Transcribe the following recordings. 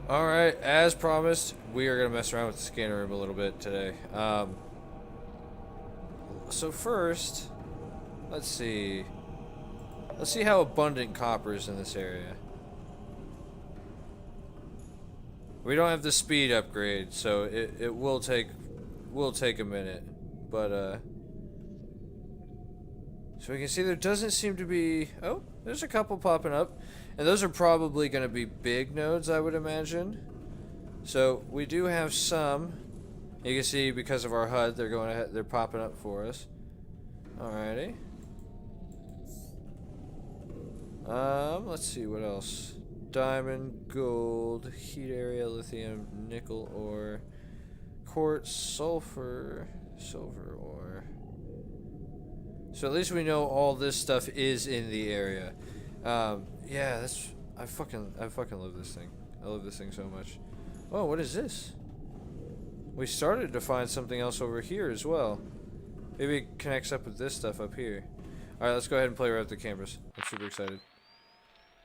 Alright, as promised, we are going to mess around with the scanner room a little bit today. So first, let's see. Let's see how abundant copper is in this area. We don't have the speed upgrade, so it will take a minute. But so we can see there doesn't seem to be, oh, there's a couple popping up. And those are probably going to be big nodes, I would imagine. So we do have some. You can see because of our HUD, they're going ahead, they're popping up for us. Alrighty. Let's see what else. Diamond, gold, heat area, lithium, nickel ore, quartz, sulfur, silver ore. So at least we know all this stuff is in the area. Yeah, that's I fucking love this thing. I love this thing so much. Oh, what is this? We started to find something else over here as well. Maybe it connects up with this stuff up here. Alright, let's go ahead and play around with the cameras. I'm super excited.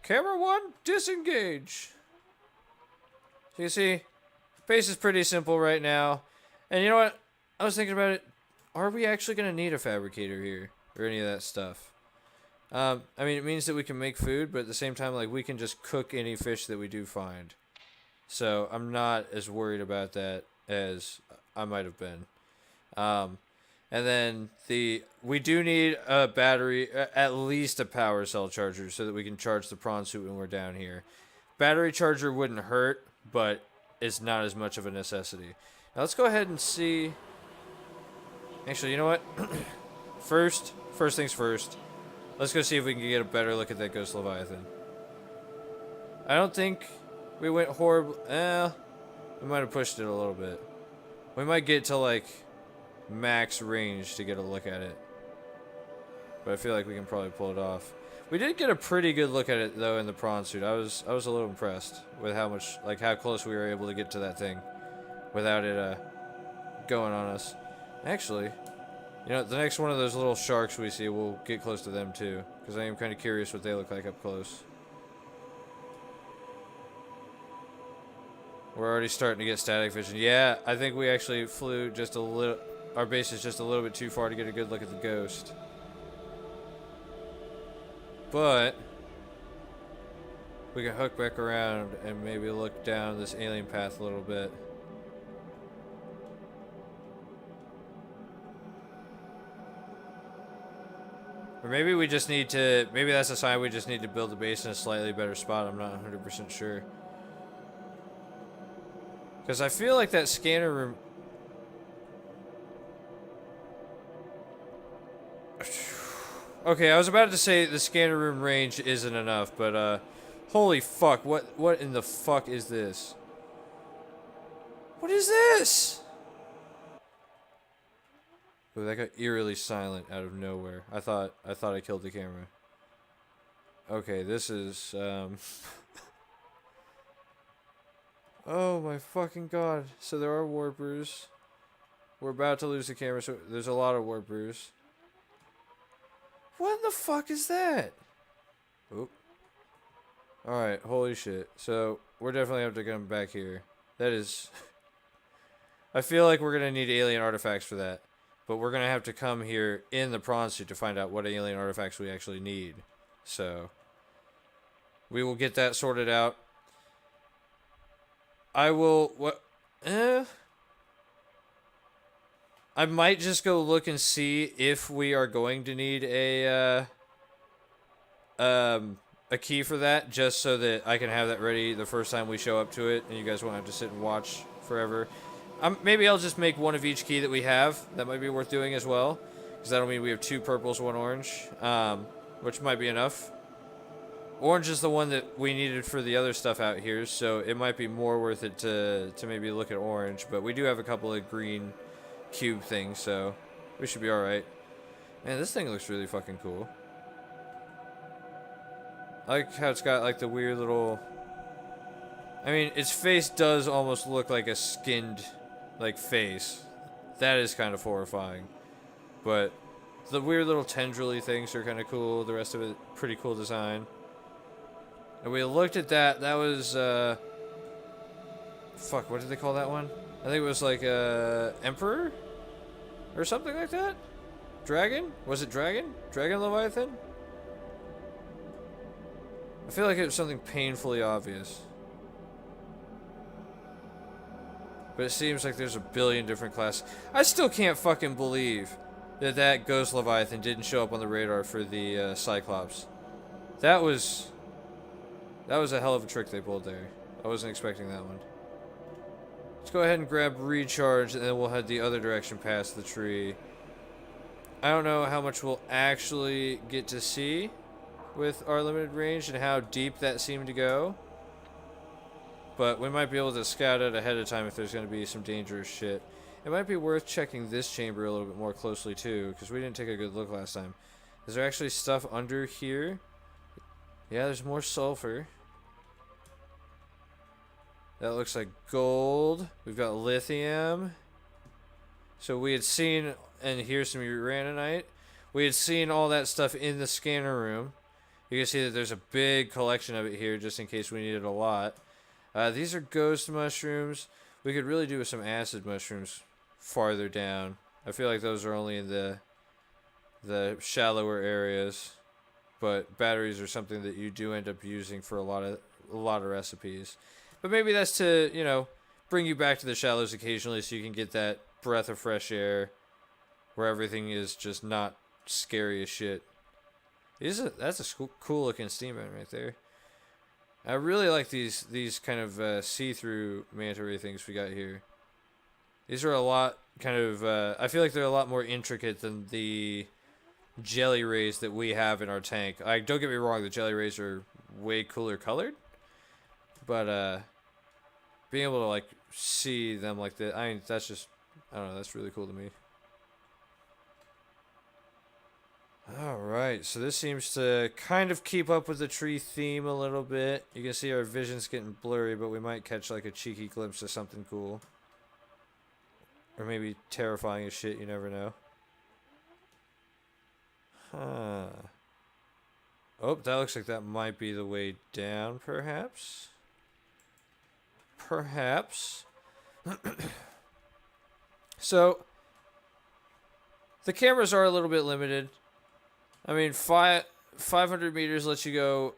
Camera 1, disengage! So you see, base is pretty simple right now. And you know what? I was thinking about it. Are we actually going to need a fabricator here? Or any of that stuff? I mean, it means that we can make food, but at the same time, like, we can just cook any fish that we do find. So, I'm not as worried about that as I might have been. And then we do need a battery, at least a power cell charger, so that we can charge the prawn suit when we're down here. Battery charger wouldn't hurt, but it's not as much of a necessity. Now let's go ahead and see. Actually, you know what? First things first. Let's go see if we can get a better look at that ghost leviathan. I don't think we went horrible. We might have pushed it a little bit. We might get to like max range to get a look at it, but I feel like we can probably pull it off. We did get a pretty good look at it though in the prawn suit. I was a little impressed with how much, like how close we were able to get to that thing without it going on us. Actually, you know, the next one of those little sharks we see, we'll get close to them too, because I am kind of curious what they look like up close. We're already starting to get static vision. Yeah, I think we actually flew just a little. Our base is just a little bit too far to get a good look at the ghost. But we can hook back around and maybe look down this alien path a little bit. Or maybe we just need to, maybe that's a sign we just need to build the base in a slightly better spot. I'm not 100% sure. Because I feel like that scanner room... Okay, I was about to say the scanner room range isn't enough, but holy fuck, what in the fuck is this? What is this? Ooh, that got eerily silent out of nowhere. I thought I killed the camera. Okay, this is oh my fucking god. So there are warpers. We're about to lose the camera, so there's a lot of warpers. What the fuck is that? Oop. Alright, holy shit. So, we're definitely have to come back here. That is... I feel like we're gonna need alien artifacts for that. But we're gonna have to come here in the prawn suit to find out what alien artifacts we actually need. So... we will get that sorted out. I will... what... I might just go look and see if we are going to need a key for that, just so that I can have that ready the first time we show up to it, and you guys won't have to sit and watch forever. Maybe I'll just make one of each key that we have. That might be worth doing as well, because that'll mean we have 2 purples, 1 orange, which might be enough. Orange is the one that we needed for the other stuff out here, so it might be more worth it to maybe look at orange, but we do have a couple of green cube things, so we should be alright. Man, this thing looks really fucking cool. I like how it's got like the weird little... I mean, its face does almost look like a skinned like face. That is kind of horrifying. But the weird little tendrily things are kind of cool. The rest of it, pretty cool design. And we looked at that. That was Fuck, what did they call that one? I think it was like Emperor? Or something like that? Dragon? Was it Dragon? Dragon Leviathan? I feel like it was something painfully obvious. But it seems like there's a billion different classes. I still can't fucking believe that Ghost Leviathan didn't show up on the radar for the Cyclops. That was a hell of a trick they pulled there. I wasn't expecting that one. Let's go ahead and grab recharge, and then we'll head the other direction past the tree. I don't know how much we'll actually get to see with our limited range and how deep that seemed to go. But we might be able to scout it ahead of time if there's going to be some dangerous shit. It might be worth checking this chamber a little bit more closely too, because we didn't take a good look last time. Is there actually stuff under here? Yeah, there's more sulfur. That looks like gold. We've got lithium. So we had seen, and here's some uraninite. We had seen all that stuff in the scanner room. You can see that there's a big collection of it here, just in case we needed a lot. These are ghost mushrooms. We could really do with some acid mushrooms farther down. I feel like those are only in the shallower areas, but batteries are something that you do end up using for a lot of recipes. But maybe that's to, you know, bring you back to the shallows occasionally so you can get that breath of fresh air where everything is just not scary as shit. That's a cool looking steam vent right there. I really like these kind of see-through manta ray things we got here. These are a lot kind of, I feel like they're a lot more intricate than the jelly rays that we have in our tank. Don't get me wrong, the jelly rays are way cooler colored. But being able to like see them like that, I mean, that's just, I don't know, that's really cool to me. Alright, so this seems to kind of keep up with the tree theme a little bit. You can see our vision's getting blurry, but we might catch like a cheeky glimpse of something cool. Or maybe terrifying as shit, you never know. Huh. Oh, that looks like that might be the way down, perhaps? Perhaps. So, the cameras are a little bit limited. I mean, 500 meters lets you go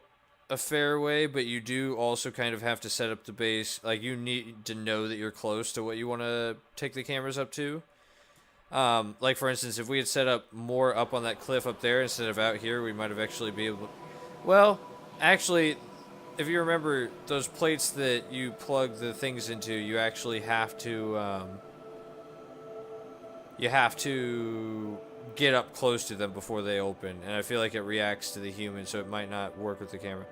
a fair way, but you do also kind of have to set up the base. Like, you need to know that you're close to what you want to take the cameras up to. Like, for instance, if we had set up more up on that cliff up there instead of out here, we might have actually be able to... Well, actually, if you remember, those plates that you plug the things into, you actually have to... you have to get up close to them before they open, and I feel like it reacts to the human, so it might not work with the camera.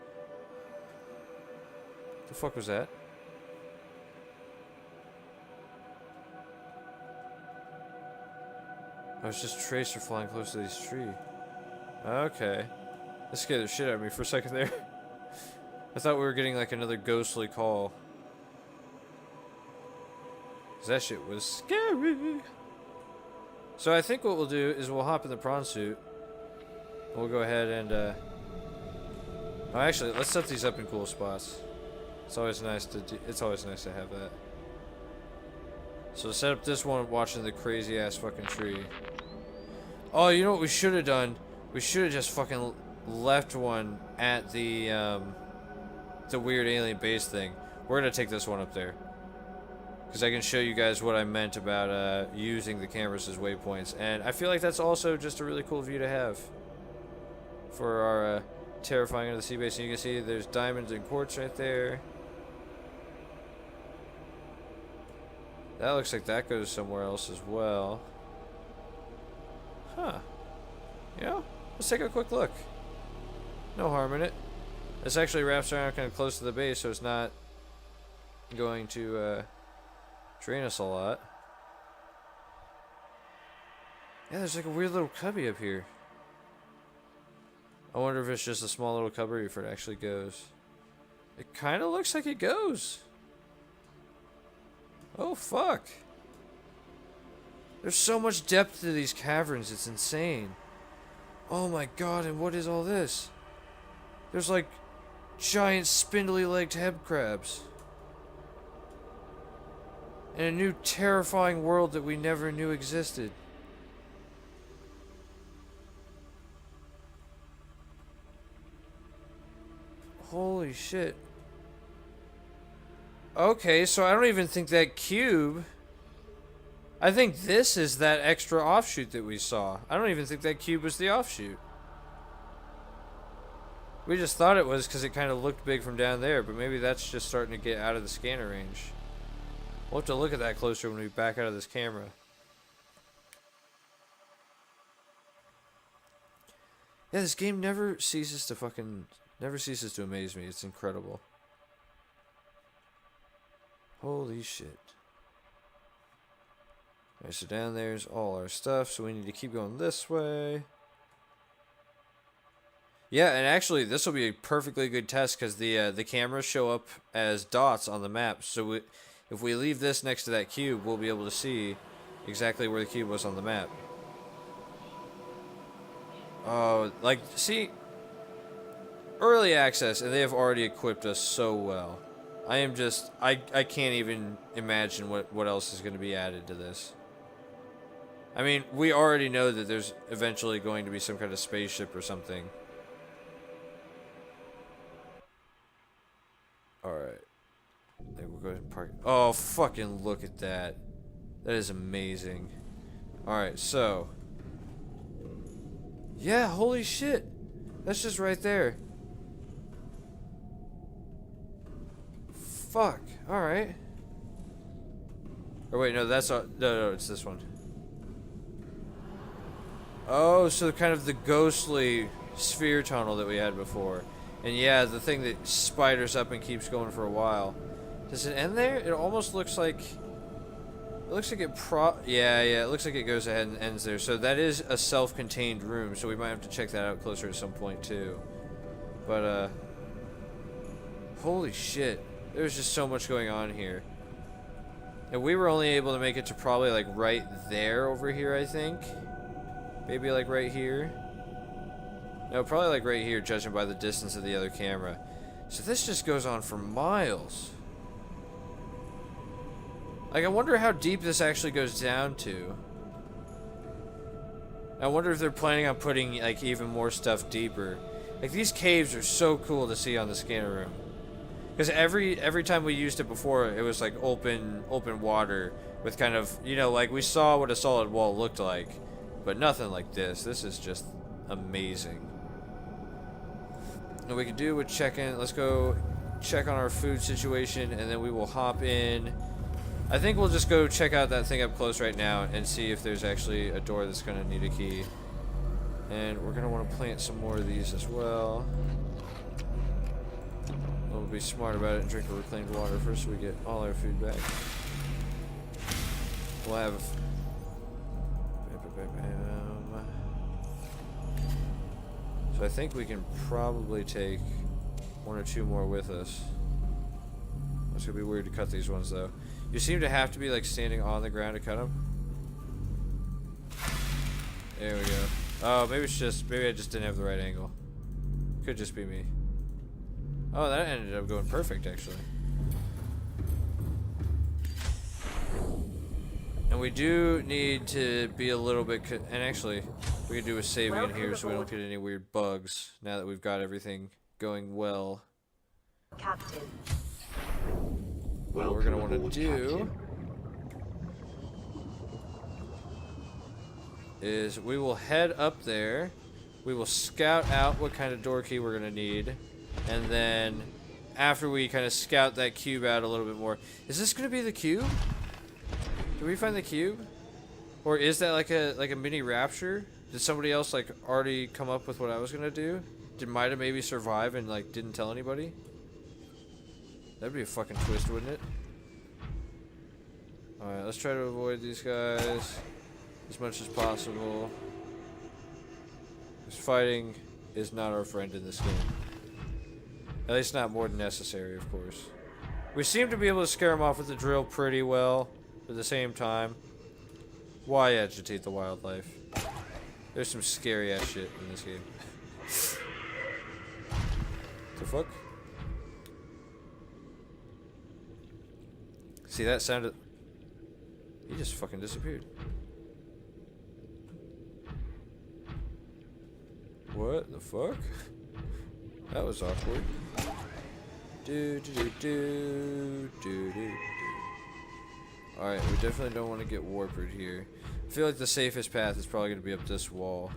The fuck was that? I was just tracer flying close to this tree. Okay. That scared the shit out of me for a second there. I thought we were getting like another ghostly call. 'Cause that shit was scary. So I think what we'll do is we'll hop in the prawn suit. We'll go ahead and oh, actually, let's set these up in cool spots. It's always nice to have that. So set up this one watching the crazy ass fucking tree. Oh, you know what we should have done? We should have just fucking left one at the weird alien base thing. We're gonna take this one up there. Because I can show you guys what I meant about using the cameras as waypoints. And I feel like that's also just a really cool view to have for our terrifying under the sea base. And you can see there's diamonds and quartz right there. That looks like that goes somewhere else as well. Huh. You know, let's take a quick look. No harm in it. This actually wraps around kind of close to the base, so it's not going to... drain us a lot. Yeah, there's like a weird little cubby up here. I wonder if it's just a small little cubby or if it actually goes. It kind of looks like it goes. Oh, fuck. There's so much depth to these caverns, it's insane. Oh my god, and what is all this? There's like giant spindly-legged head crabs. In a new terrifying world that we never knew existed. Holy shit. Okay, so I don't even think that cube... I think this is that extra offshoot that we saw. I don't even think that cube was the offshoot. We just thought it was because it kind of looked big from down there, but maybe that's just starting to get out of the scanner range. We'll have to look at that closer when we back out of this camera. Yeah, this game never ceases to amaze me. It's incredible. Holy shit. Alright, so down there's all our stuff, so we need to keep going this way. Yeah, and actually, this will be a perfectly good test because the cameras show up as dots on the map. So if we leave this next to that cube, we'll be able to see exactly where the cube was on the map. Oh, like, see, early access, and they have already equipped us so well. I can't even imagine what else is going to be added to this. I mean, we already know that there's eventually going to be some kind of spaceship or something. Alright. We'll go ahead and park. Oh, fucking look at that. That is amazing. Alright, so. Yeah, holy shit. That's just right there. Fuck. Alright. Or wait, no, that's no, it's this one. Oh, so kind of the ghostly sphere tunnel that we had before. And yeah, the thing that spiders up and keeps going for a while. Does it end there? It almost looks like... It looks like it yeah, it looks like it goes ahead and ends there. So that is a self-contained room, so we might have to check that out closer at some point too. But, holy shit. There's just so much going on here. And we were only able to make it to probably, like, right there over here, I think. Maybe, like, right here. No, probably, like, right here, judging by the distance of the other camera. So this just goes on for miles. Like, I wonder how deep this actually goes down to. I wonder if they're planning on putting, like, even more stuff deeper. Like, these caves are so cool to see on the scanner room. Because every time we used it before, it was, like, open water with kind of, you know, like, we saw what a solid wall looked like. But nothing like this. This is just amazing. And we can do with checking. Let's go check on our food situation, and then we will hop in. I think we'll just go check out that thing up close right now and see if there's actually a door that's going to need a key. And we're going to want to plant some more of these as well. We'll be smart about it and drink the reclaimed water first so we get all our food back. We'll have... So I think we can probably take one or two more with us. It's gonna be weird to cut these ones though. You seem to have to be like standing on the ground to cut them. There we go. Oh, maybe I just didn't have the right angle. Could just be me. Oh, that ended up going perfect actually. And we do need to be a little bit, and actually, we can do a saving in here so we don't get any weird bugs now that we've got everything going well. Captain. What we're going to want to do is we will head up there, we will scout out what kind of door key we're going to need, and then after we kind of scout that cube out a little bit more, is this going to be the cube? Did we find the cube? Or is that like a mini rapture? Did somebody else like already come up with what I was gonna do? Might have maybe survive and like didn't tell anybody? That'd be a fucking twist, wouldn't it? Alright, let's try to avoid these guys as much as possible. Because fighting is not our friend in this game. At least not more than necessary, of course. We seem to be able to scare them off with the drill pretty well. At the same time, why agitate the wildlife? There's some scary ass shit in this game. The fuck? See, that sounded He just fucking disappeared. What the fuck? That was awkward. Do do do do do do. Alright, we definitely don't want to get warped here. I feel like the safest path is probably going to be up this wall.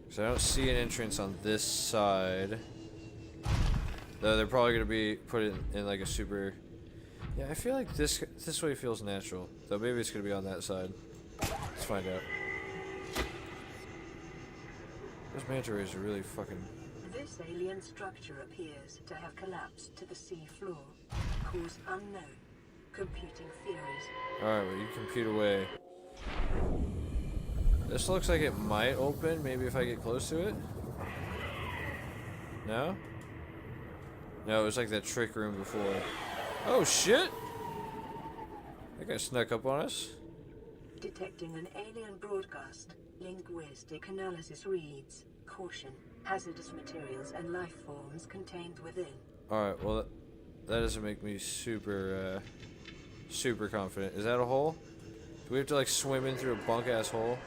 So I don't see an entrance on this side. Though they're probably going to be put in like a super... Yeah, I feel like this way feels natural. Though maybe it's going to be on that side. Let's find out. Those manta rays are really fucking... This alien structure appears to have collapsed to the sea floor. Cause unknown. Computing theories. Alright, well, you compute away. This looks like it might open, maybe if I get close to it. No? No, it was like that trick room before. Oh shit! That guy snuck up on us. Detecting an alien broadcast. Linguistic analysis reads, caution, hazardous materials and life forms contained within. Alright, well that doesn't make me super confident. Is that a hole? Do we have to like swim in through a bunk ass hole?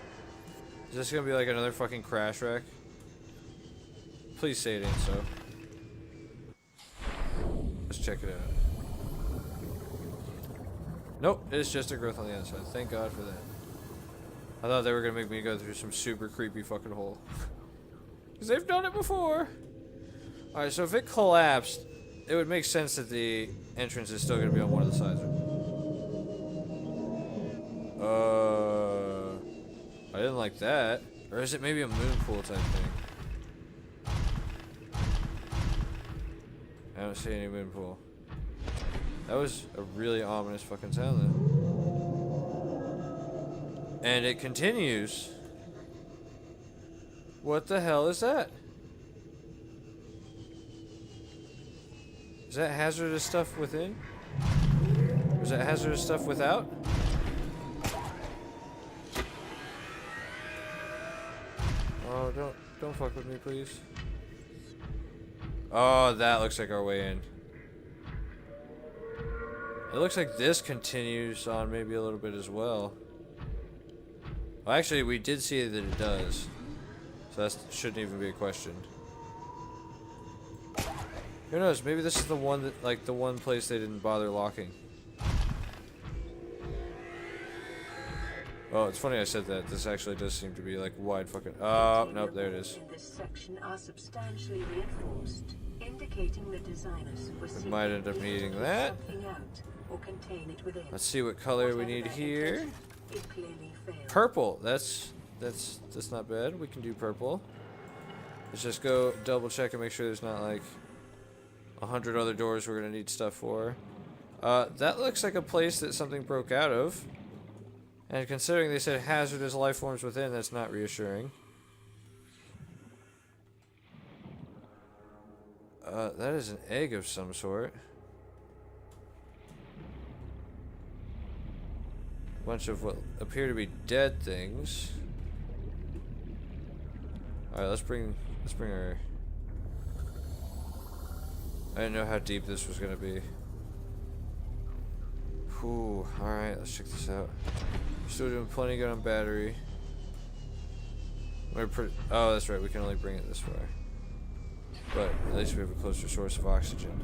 Is this gonna be like another fucking crash wreck? Please say it ain't so. Let's check it out. Nope, it's just a growth on the outside. Thank God for that. I thought they were gonna make me go through some super creepy fucking hole. Because they've done it before. Alright, so if it collapsed, it would make sense that the entrance is still gonna be on one of the sides. I didn't like that. Or is it maybe a moon pool type thing? I don't see any moon pool. That was a really ominous fucking sound though. And it continues. What the hell is that? Is that hazardous stuff within? Or is that hazardous stuff without? Oh, don't fuck with me, please. Oh, that looks like our way in. It looks like this continues on maybe a little bit as well. Well, actually, we did see that it does. So that shouldn't even be a question. Who knows? Maybe this is the one that, like, the one place they didn't bother locking. Oh, it's funny I said that. This actually does seem to be like wide fucking. Oh, nope, there it is. In this section are substantially reinforced, indicating the designers were We might end up needing that. or contain it within. Let's see what color we need here. It clearly failed. Purple. That's not bad. We can do purple. Let's just go double check and make sure there's not like 100 other doors we're gonna need stuff for. That looks like a place that something broke out of. And considering they said hazardous life forms within, that's not reassuring. That is an egg of some sort. Bunch of what appear to be dead things. Alright, let's bring our... I didn't know how deep this was gonna be. Whew, alright, let's check this out. Still doing plenty good on battery. Oh, that's right, we can only bring it this far. But at least we have a closer source of oxygen.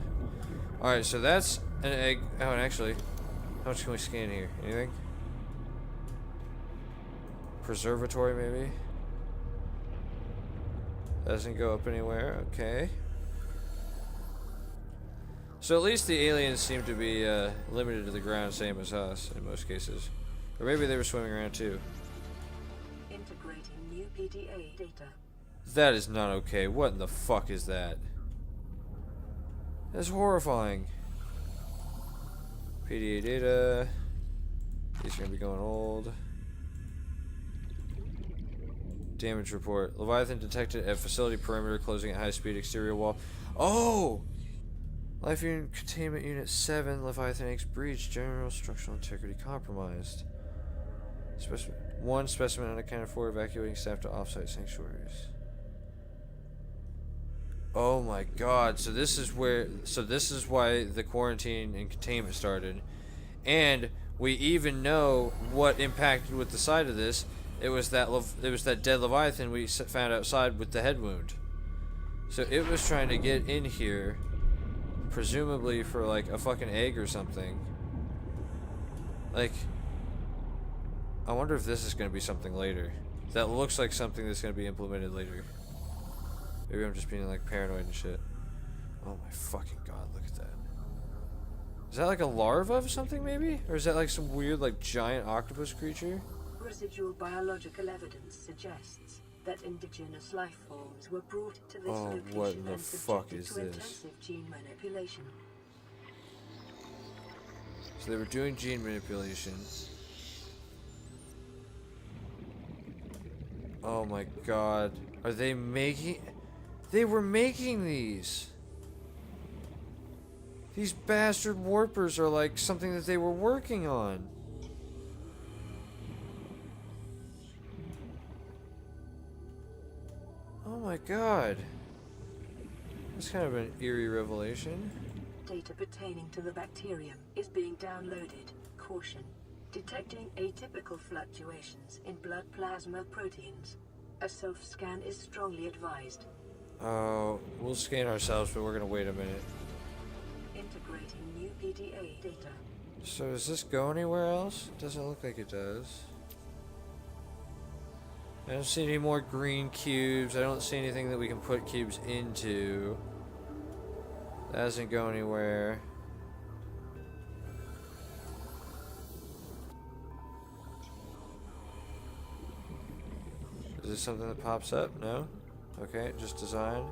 Alright, so that's an egg. Oh, and actually, how much can we scan here? Anything? Preservatory, maybe? Doesn't go up anywhere, okay. So at least the aliens seem to be limited to the ground, same as us in most cases. Or maybe they were swimming around too. Integrating new PDA data. That is not okay. What in the fuck is that? That's horrifying. PDA data. These are gonna be going old. Damage report. Leviathan detected at facility perimeter closing at high speed exterior wall. Oh! Life unit containment unit 7. Leviathan X breach. General structural integrity compromised. One specimen unaccounted for. Evacuating staff to offsite sanctuaries. Oh my god. So this is why the quarantine and containment started. And We even know what impacted with the side of this. It was that dead Leviathan we found outside with the head wound. So it was trying to get in here, presumably for like a fucking egg or something. Like, I wonder if this is going to be something later. That looks like something that's going to be implemented later. Maybe I'm just being like paranoid and shit. Oh my fucking god, look at that. Is that like a larva of something maybe? Or is that like some weird like giant octopus creature? Residual biological evidence suggests that indigenous life forms were brought to this location what the and fuck subjected is to this? intensive gene manipulation. So they were doing gene manipulation. Oh my god. Are they making... They were making these! These bastard warpers are like something that they were working on. Oh my god. That's kind of an eerie revelation. Data pertaining to the bacterium is being downloaded. Caution. Detecting atypical fluctuations in blood plasma proteins. A self-scan is strongly advised. Oh, we'll scan ourselves, but we're gonna wait a minute. Integrating new PDA data. So does this go anywhere else? It doesn't look like it does. I don't see any more green cubes. I don't see anything that we can put cubes into. That doesn't go anywhere. Is this something that pops up? No? Okay, just design.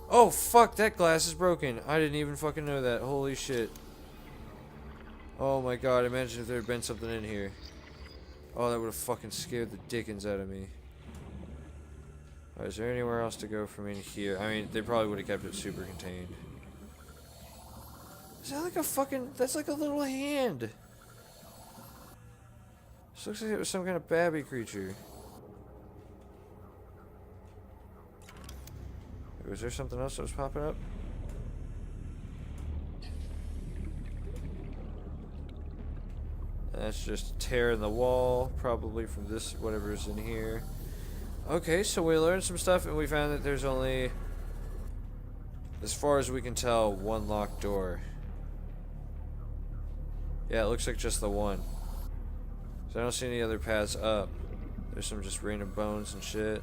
Oh fuck, that glass is broken. I didn't even fucking know that. Holy shit. Oh my god, imagine if there had been something in here. Oh, that would have fucking scared the dickens out of me. Alright, is there anywhere else to go from in here? I mean, they probably would have kept it super contained. Is that like a fucking... That's like a little hand. This looks like it was some kind of babby creature. Was there something else that was popping up? That's just a tear in the wall, probably from this, whatever's in here. Okay, so we learned some stuff and we found that there's only, as far as we can tell, one locked door. Yeah, it looks like just the one. So I don't see any other paths up. There's some just random bones and shit.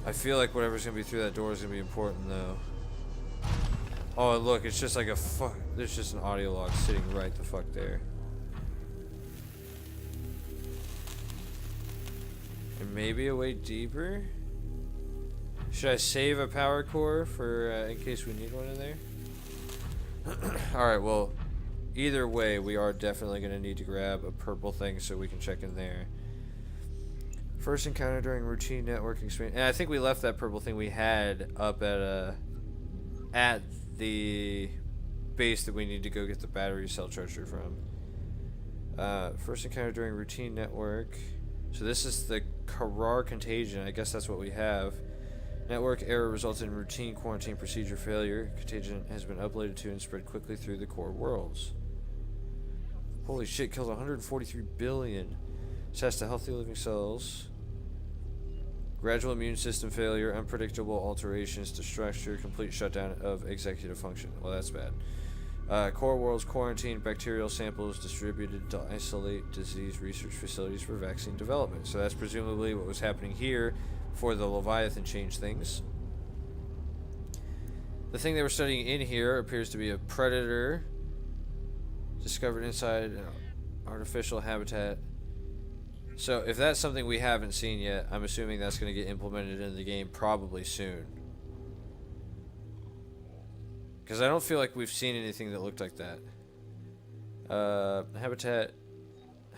I feel like whatever's gonna be through that door is gonna be important though. Oh look, it's just like a fuck. There's just an audio log sitting right the fuck there. And maybe a way deeper? Should I save a power core for in case we need one in there? Alright, well, either way, we are definitely gonna need to grab a purple thing so we can check in there. First encounter during routine networking experience. And I think we left that purple thing we had up at the base that we need to go get the battery cell charger from. First encounter during routine network. So this is the Karar contagion. I guess that's what we have. Network error resulted in routine quarantine procedure failure. Contagion has been uploaded to and spread quickly through the core worlds. Holy shit, killed 143 billion. Test to healthy living cells. Gradual immune system failure, unpredictable alterations to structure, complete shutdown of executive function. Well, that's bad. Core worlds quarantine, bacterial samples distributed to isolate disease research facilities for vaccine development. So that's presumably what was happening here before the Leviathan changed things. The thing they were studying in here appears to be a predator discovered inside an artificial habitat. So if that's something we haven't seen yet, I'm assuming that's going to get implemented into the game probably soon. Because I don't feel like we've seen anything that looked like that. Habitat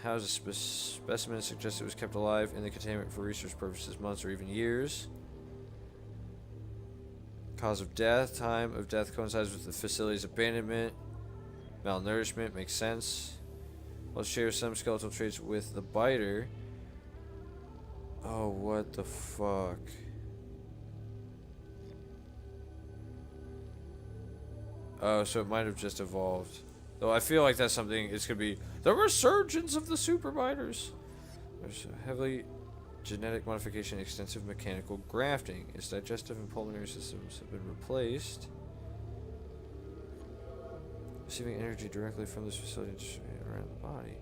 houses specimen suggests it was kept alive in the containment for research purposes months or even years. Cause of death, time of death coincides with the facility's abandonment. Malnourishment makes sense. Well, share some skeletal traits with the biter. Oh, what the fuck? Oh, so it might have just evolved. Though I feel like that's something, it's going to be the resurgence of the superbiters. There's heavily genetic modification, extensive mechanical grafting. Its digestive and pulmonary systems have been replaced. Receiving energy directly from this facility distributed around the body.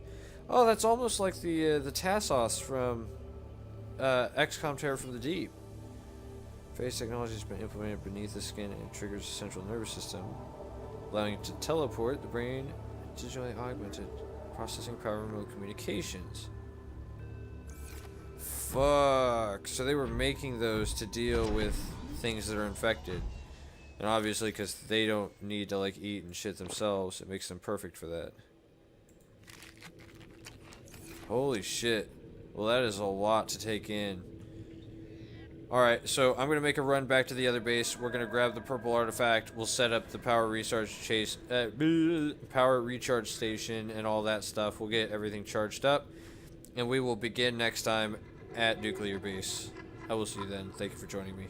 Oh, that's almost like the Tassos from XCOM Terror from the Deep. Phase technology has been implemented beneath the skin and triggers the central nervous system, allowing it to teleport the brain, digitally augmented, processing power, remote communications. Fuck. So they were making those to deal with things that are infected. And obviously, because they don't need to, like, eat and shit themselves, it makes them perfect for that. Holy shit. Well, that is a lot to take in. Alright, so I'm going to make a run back to the other base. We're going to grab the purple artifact. We'll set up the power recharge power recharge station and all that stuff. We'll get everything charged up. And we will begin next time at Nuclear Base. I will see you then. Thank you for joining me.